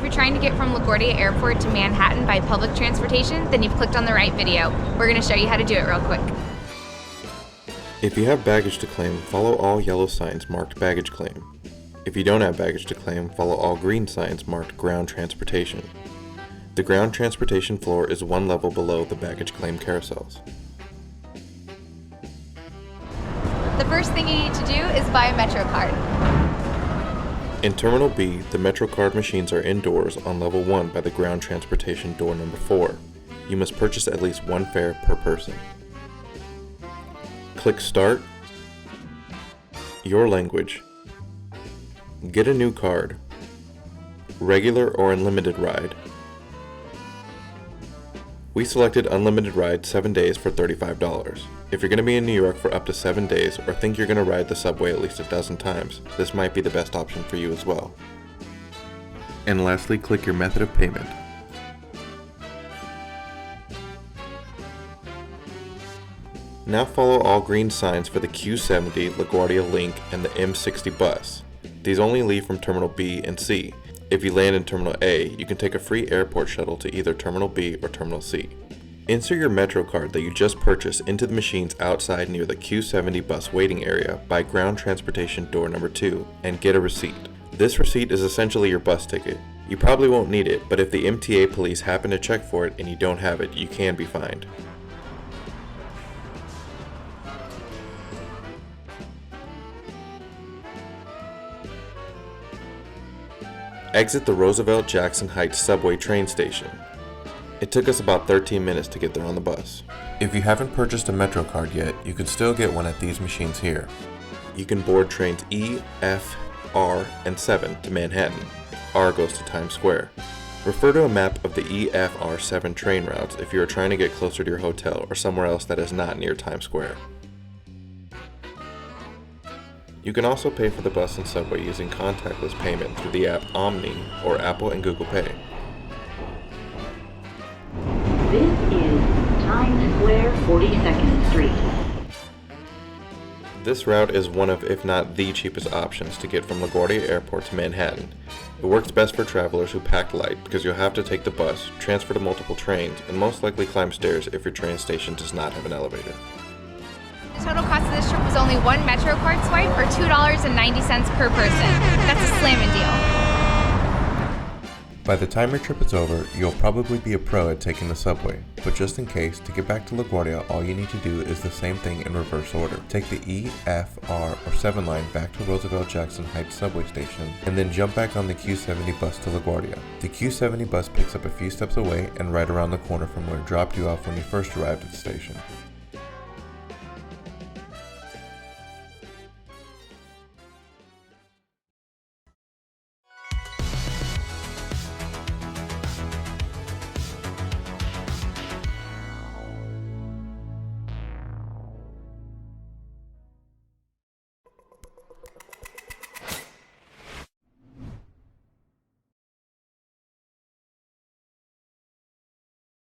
you're trying to get from LaGuardia Airport to Manhattan by public transportation, then you've clicked on the right video. We're going to show you how to do it real quick. If you have baggage to claim, follow all yellow signs marked baggage claim. If you don't have baggage to claim, follow all green signs marked ground transportation. The ground transportation floor is one level below the baggage claim carousels. The first thing you need to do is buy a MetroCard. In Terminal B, the MetroCard machines are indoors on level 1 by the ground transportation door number 4. You must purchase at least one fare per person. Click Start, Your Language, Get a new card, Regular or Unlimited Ride. We selected Unlimited Ride 7 days for $35. If you're going to be in New York for up to 7 days or think you're going to ride the subway at least a dozen times, this might be the best option for you as well. And lastly, click your method of payment. Now follow all green signs for the Q70, LaGuardia Link, and the M60 bus. These only leave from Terminal B and C. If you land in Terminal A, you can take a free airport shuttle to either Terminal B or Terminal C. Insert your MetroCard that you just purchased into the machines outside near the Q70 bus waiting area by ground transportation door number 2 and get a receipt. This receipt is essentially your bus ticket. You probably won't need it, but if the MTA police happen to check for it and you don't have it, you can be fined. Exit the Roosevelt Jackson Heights subway train station. It took us about 13 minutes to get there on the bus. If you haven't purchased a MetroCard yet, you can still get one at these machines here. You can board trains E, F, R, and 7 to Manhattan. R goes to Times Square. Refer to a map of the E, F, R, 7 train routes if you are trying to get closer to your hotel or somewhere else that is not near Times Square. You can also pay for the bus and subway using contactless payment through the app Omni or Apple and Google Pay. This is Times Square 42nd Street. This route is one of, if not the cheapest options to get from LaGuardia Airport to Manhattan. It works best for travelers who pack light because you'll have to take the bus, transfer to multiple trains, and most likely climb stairs if your train station does not have an elevator. The total cost of this trip was only one MetroCard swipe or $2.90 per person. That's a slamming deal. By the time your trip is over, you'll probably be a pro at taking the subway, but just in case, to get back to LaGuardia, all you need to do is the same thing in reverse order. Take the E, F, R, or 7 line back to Roosevelt Jackson Heights subway station, and then jump back on the Q70 bus to LaGuardia. The Q70 bus picks up a few steps away and right around the corner from where it dropped you off when you first arrived at the station.